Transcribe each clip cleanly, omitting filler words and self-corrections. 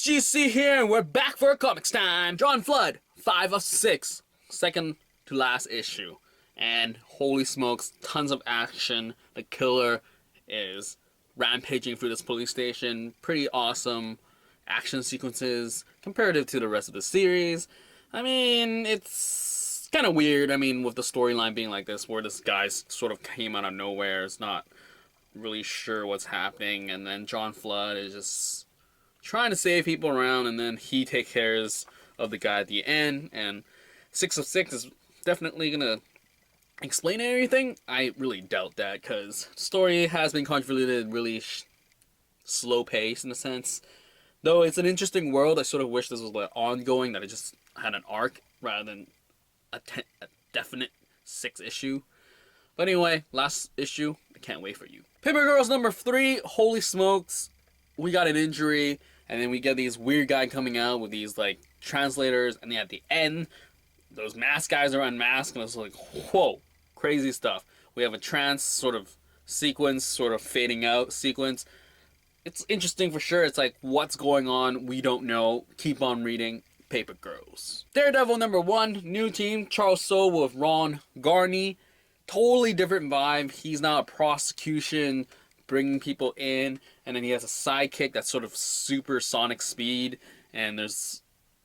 GC here, and we're back for comics time. John Flood, 5 of 6, second to last issue. And holy smokes, tons of action. The killer is rampaging through this police station. Pretty awesome action sequences comparative to the rest of the series. I mean, it's kind of weird, with the storyline being like this, where this guy sort of came out of nowhere. It's not really sure what's happening, and then John Flood is just trying to save people around, and then he takes care of the guy at the end. And 6 of 6 is definitely gonna explain everything. I really doubt that, because the story has been convoluted, really slow pace in a sense. Though it's an interesting world, I sort of wish this was like ongoing, that it just had an arc rather than a definite 6 issue. But anyway, last issue, I can't wait for you. Paper Girls number 3, holy smokes, we got an injury, and then we get these weird guy coming out with these like translators, and then at the end, those masked guys are unmasked, and it's like, whoa, crazy stuff. We have a trance sort of sequence, sort of fading out sequence. It's interesting for sure. It's like, what's going on? We don't know. Keep on reading Paper Girls. Daredevil number 1, new team, Charles Soule with Ron Garney. Totally different vibe. He's now a prosecution, bringing people in, and then he has a sidekick that's sort of supersonic speed, and there's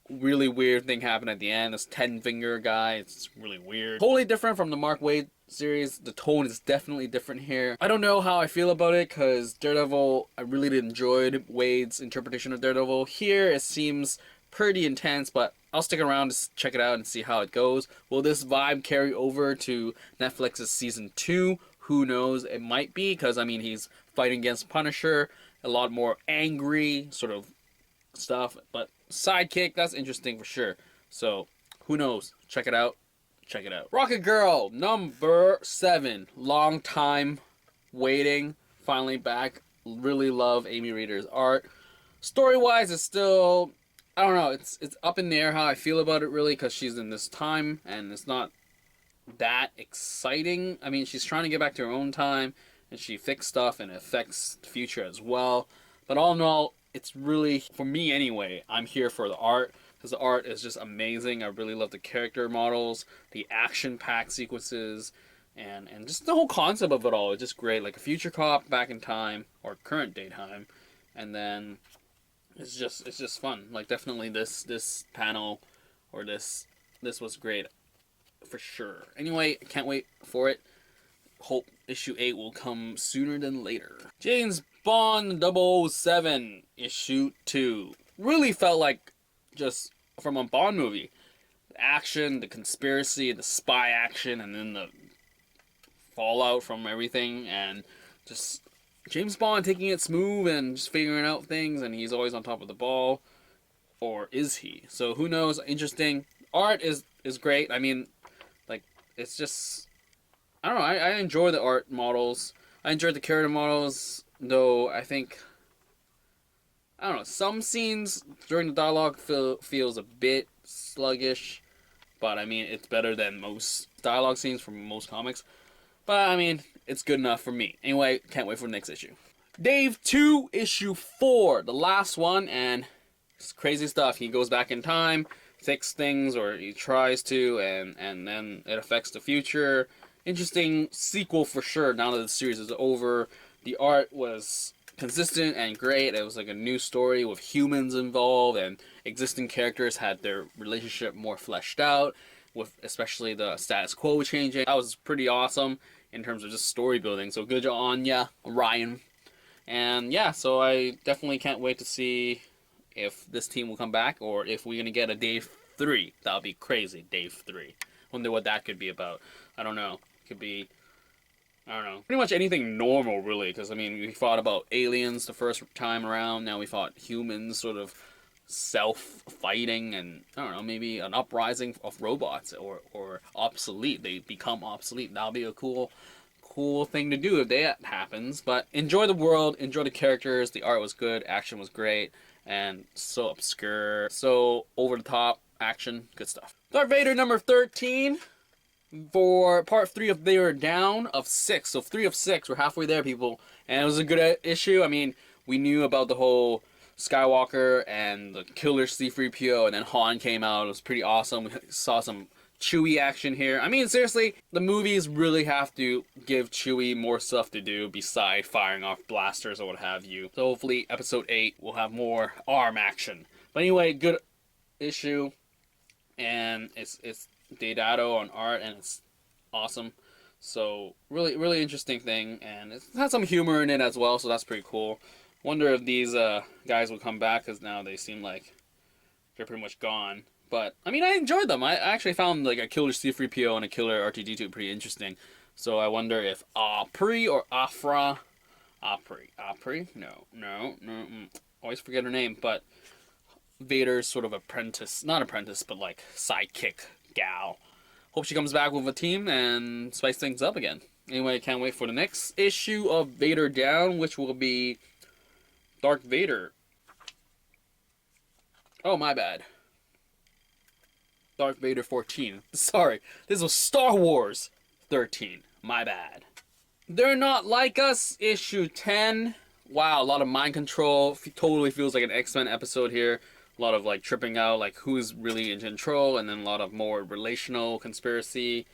really weird thing happen at the end. This 10-finger guy, it's really weird. Totally different from the Mark Waid series. The tone is definitely different here. I don't know how I feel about it, because Daredevil, I really did enjoy Waid's interpretation of Daredevil. Here, it seems pretty intense, but I'll stick around to check it out and see how it goes. Will this vibe carry over to Netflix's season 2? Who knows? It might be, because he's fighting against Punisher, a lot more angry sort of stuff, but sidekick, that's interesting for sure. So who knows? Check it out. Check it out. Rocket Girl number 7, long time waiting, finally back. Really love Amy Reeder's art. Story wise, it's still, I don't know, it's up in the air how I feel about it, really, because she's in this time and it's not that exciting. She's trying to get back to her own time, and she fixed stuff, and it affects the future as well. But all in all, it's really, for me anyway, I'm here for the art, because the art is just amazing. I really love the character models, the action-packed sequences, and just the whole concept of it all. It's just great, like a future cop back in time, or current day time, and then it's just fun. Like, definitely this panel, or this was great for sure. Anyway, I can't wait for it. Hope issue 8 will come sooner than later. James Bond 007 issue 2 really felt like just from a Bond movie. The action, the conspiracy, the spy action, and then the fallout from everything, and just James Bond taking it smooth and just figuring out things, and he's always on top of the ball. Or is he? So who knows? Interesting. Art is great. It's just, I don't know, I enjoy the art models. I enjoyed the character models, though I think, I don't know, some scenes during the dialogue feels a bit sluggish, but it's better than most dialogue scenes from most comics. But it's good enough for me. Anyway, can't wait for the next issue. Dave 2, issue 4, the last one, and it's crazy stuff. He goes back in time, fix things, or he tries to, and then it affects the future. Interesting sequel for sure, now that the series is over. The art was consistent and great. It was like a new story with humans involved, and existing characters had their relationship more fleshed out, with especially the status quo changing. That was pretty awesome in terms of just story building, so good job on ya, Ryan. And yeah, so I definitely can't wait to see if this team will come back, or if we're going to get a Dave 3. That would be crazy, Dave 3. Wonder what that could be about. I don't know. Could be, I don't know, pretty much anything normal, really, because, we fought about aliens the first time around, now we fought humans sort of self-fighting, and, I don't know, maybe an uprising of robots, or obsolete. They become obsolete. That'll be a cool thing to do if that happens. But enjoy the world, enjoy the characters, the art was good, action was great, and so obscure, so over the top action, good stuff. Darth Vader number 13 for part 3 of Theyre Down of 6. So 3 of 6, we're halfway there, people, and it was a good issue. We knew about the whole Skywalker and the killer C-3PO, and then Han came out. It was pretty awesome. We saw some Chewie action here. I mean, seriously, the movies really have to give Chewie more stuff to do beside firing off blasters or what have you. So hopefully episode 8 will have more arm action. But anyway, good issue, and it's Deodato on art, and it's awesome. So really interesting thing, and it has some humor in it as well, so that's pretty cool. Wonder if these guys will come back, because now they seem like they're pretty much gone. But, I mean, I enjoyed them. I actually found, like, a killer C-3PO and a killer R2-D2 pretty interesting. So I wonder if Apri or Afra... Apri? No. Always forget her name, but Vader's sort of apprentice... Not apprentice, but, like, sidekick gal. Hope she comes back with a team and spice things up again. Anyway, can't wait for the next issue of Vader Down, which will be Darth Vader. Oh, my bad. Darth Vader 14. Sorry, this was Star Wars 13. My bad. They're Not Like Us, issue 10. Wow, a lot of mind control. Totally feels like an X-Men episode here. A lot of, like, tripping out, like, who's really in control, and then a lot of more relational conspiracy.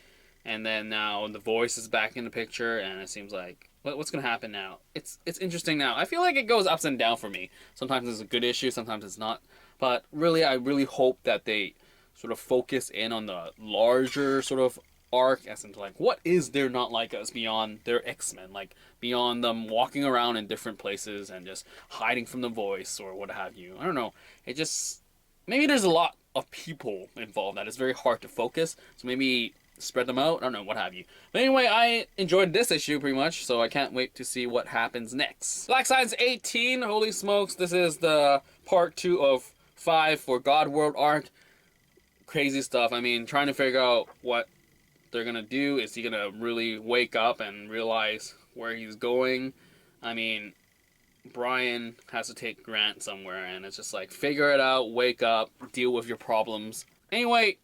And then now the voice is back in the picture, and it seems like, what's going to happen now? It's interesting now. I feel like it goes ups and down for me. Sometimes it's a good issue, sometimes it's not. But really, I really hope that they sort of focus in on the larger sort of arc, as into like, what is Theyre Not Like Us beyond their X-Men, like beyond them walking around in different places and just hiding from the voice or what have you. I don't know. It just, maybe there's a lot of people involved that it's very hard to focus, so maybe spread them out. I don't know, what have you. But anyway, I enjoyed this issue pretty much, so I can't wait to see what happens next. Black Science 18, holy smokes, this is the part 2 of 5 for God World arc. Crazy stuff. I mean, trying to figure out what they're gonna do. Is he gonna really wake up and realize where he's going? I mean, Brian has to take Grant somewhere, and it's just like, figure it out, wake up, deal with your problems. Anyway,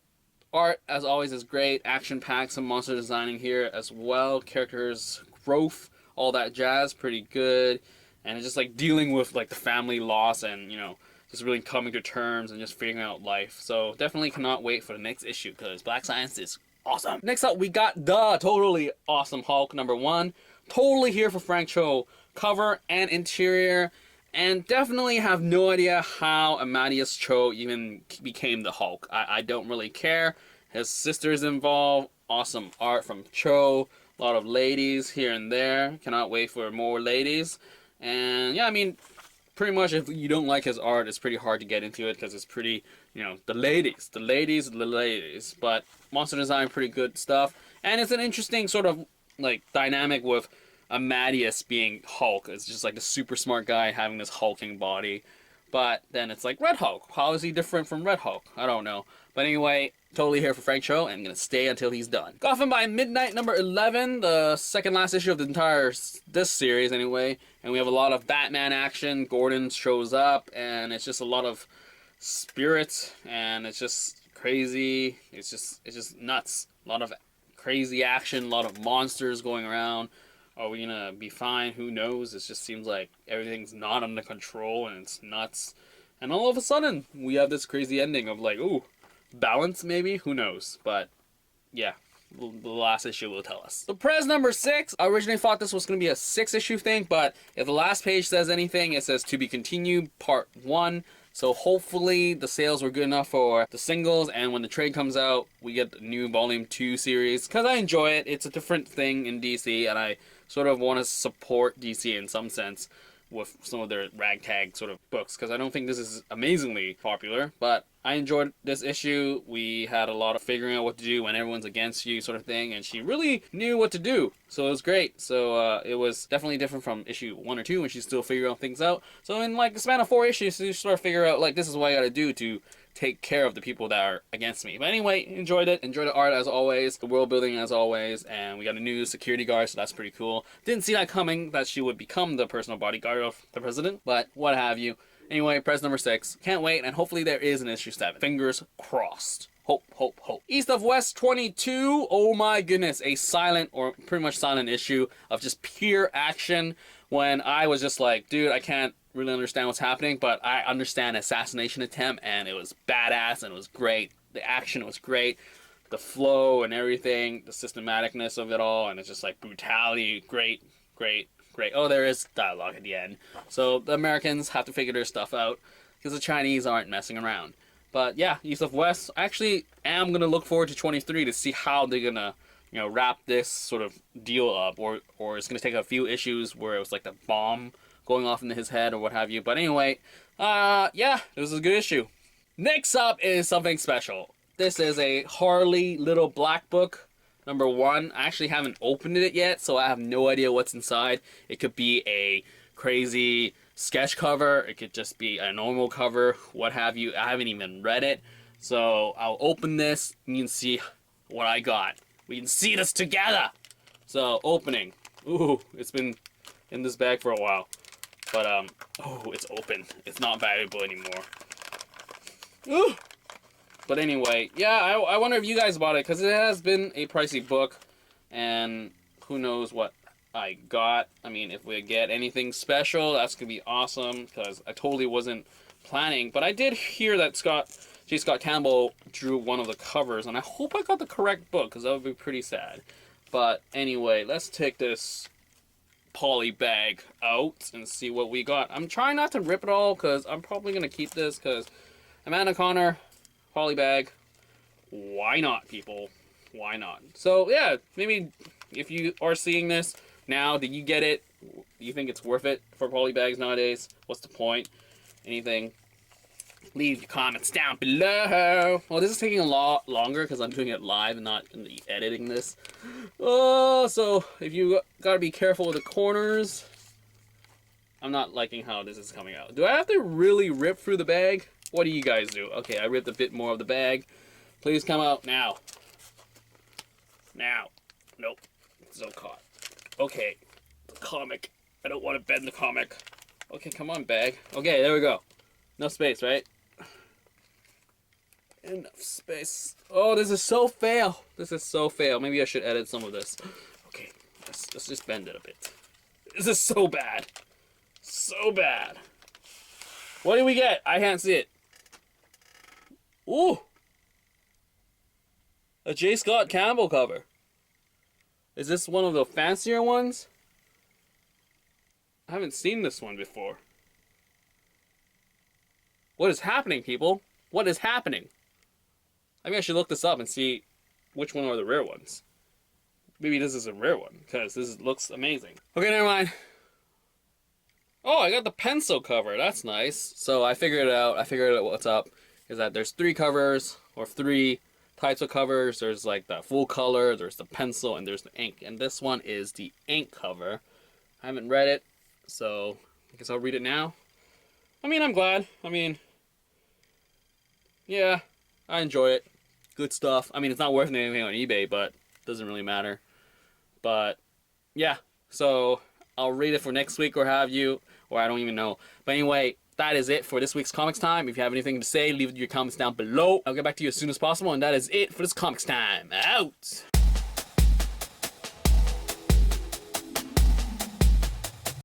art, as always, is great. Action-packed, some monster designing here as well. Characters, growth, all that jazz, pretty good. And it's just like dealing with like the family loss and, you know, just really coming to terms and just figuring out life. So definitely cannot wait for the next issue, because Black Science is awesome. Next up, we got the totally awesome Hulk #1. Totally here for Frank Cho. Cover and interior. And definitely have no idea how Amadeus Cho even became the Hulk. I don't really care. His sister's involved. Awesome art from Cho. A lot of ladies here and there. Cannot wait for more ladies. And yeah, I mean, pretty much if you don't like his art, it's pretty hard to get into it, because it's pretty, you know, the ladies. But monster design, pretty good stuff. And it's an interesting sort of like dynamic with Amadeus being Hulk. It's just like the super smart guy having this hulking body. But then it's like Red Hulk. How is he different from Red Hulk? I don't know. But anyway, totally here for Frank Cho, and I'm gonna stay until he's done. Coffin by Midnight #11, the second last issue of the entire this series anyway. And we have a lot of Batman action. Gordon shows up, and it's just a lot of spirits, and it's just crazy. It's just nuts. A lot of crazy action, a lot of monsters going around. Are we gonna be fine? Who knows? It just seems like everything's not under control, and it's nuts. And all of a sudden, we have this crazy ending of like, ooh, balance maybe? Who knows? But yeah, the last issue will tell us. The Prez #6. I originally thought this was going to be a 6-issue thing, but if the last page says anything, it says to be continued, part 1. So hopefully the sales were good enough for the singles, and when the trade comes out, we get the new Volume 2 series. Because I enjoy it. It's a different thing in DC, and I sort of want to support DC in some sense with some of their ragtag sort of books, because I don't think this is amazingly popular, but I enjoyed this issue. We had a lot of figuring out what to do when everyone's against you sort of thing, and she really knew what to do, so it was great. So it was definitely different from issue 1 or 2 when she's still figuring out things out. So in like the span of 4 issues, you sort of figure out like, this is what I gotta do to take care of the people that are against me. But anyway, enjoyed it. Enjoyed the art as always, the world building as always, and we got a new security guard, so that's pretty cool. Didn't see that coming, that she would become the personal bodyguard of the president, but what have you. Anyway, Prez #6. Can't wait, and hopefully there is an issue 7. Fingers crossed. Hope, hope, hope. East of West 22. Oh my goodness. A silent, or pretty much silent issue of just pure action when I was just like, dude, I can't really understand what's happening, but I understand assassination attempt, and it was badass, and it was great. The action was great. The flow and everything, the systematicness of it all, and it's just like brutality. Great, great, great. Oh, there is dialogue at the end. So the Americans have to figure their stuff out because the Chinese aren't messing around. But yeah, East of West. I actually am going to look forward to 23 to see how they're going to, you know, wrap this sort of deal up. Or it's going to take a few issues where it was like the bomb going off into his head or what have you. But anyway, yeah, it was a good issue. Next up is something special. This is a Harley Little Black Book, number 1. I actually haven't opened it yet, so I have no idea what's inside. It could be a crazy sketch cover. It could just be a normal cover, what have you. I haven't even read it. So I'll open this and you can see what I got. We can see this together. So opening. Ooh, it's been in this bag for a while. But, oh, it's open. It's not valuable anymore. Ooh. But anyway, yeah, I wonder if you guys bought it, because it has been a pricey book, and who knows what I got. I mean, if we get anything special, that's going to be awesome, because I totally wasn't planning. But I did hear that J. Scott Campbell drew one of the covers, and I hope I got the correct book, because that would be pretty sad. But anyway, let's take this poly bag out and see what we got. I'm trying not to rip it all, because I'm probably going to keep this, because Amanda Connor... poly bag, why not, people? Why not? So yeah, maybe if you are seeing this now, did you get it? Do you think it's worth it for poly bags nowadays? What's the point? Anything? Leave your comments down below. Well, this is taking a lot longer because I'm doing it live and not in the editing this. Oh, so if you gotta be careful with the corners. I'm not liking how this is coming out. Do I have to really rip through the bag? What do you guys do? Okay, I ripped a bit more of the bag. Please come out now. Now. Nope. So caught. Okay. The comic. I don't want to bend the comic. Okay, come on, bag. Okay, there we go. Enough space, right? Enough space. Oh, this is so fail. This is so fail. Maybe I should edit some of this. Okay, let's just bend it a bit. This is so bad. So bad. What did we get? I can't see it. Ooh! A J. Scott Campbell cover. Is this one of the fancier ones? I haven't seen this one before. What is happening, people? What is happening? Maybe I should look this up and see which one are the rare ones. Maybe this is a rare one, because this looks amazing. Okay, never mind. Oh, I got the pencil cover. That's nice. So I figured it out. I figured out what's up. Is that there's 3 covers, or 3 types of covers. There's like the full color, there's the pencil, and there's the ink. And this one is the ink cover. I haven't read it, so I guess I'll read it now. I mean, I'm glad. I mean, yeah, I enjoy it. Good stuff. I mean, it's not worth anything on eBay, but it doesn't really matter. But, yeah, so I'll read it for next week or have you, or I don't even know. But anyway, that is it for this week's Comics Time. If you have anything to say, leave your comments down below. I'll get back to you as soon as possible, and that is it for this Comics Time. Out!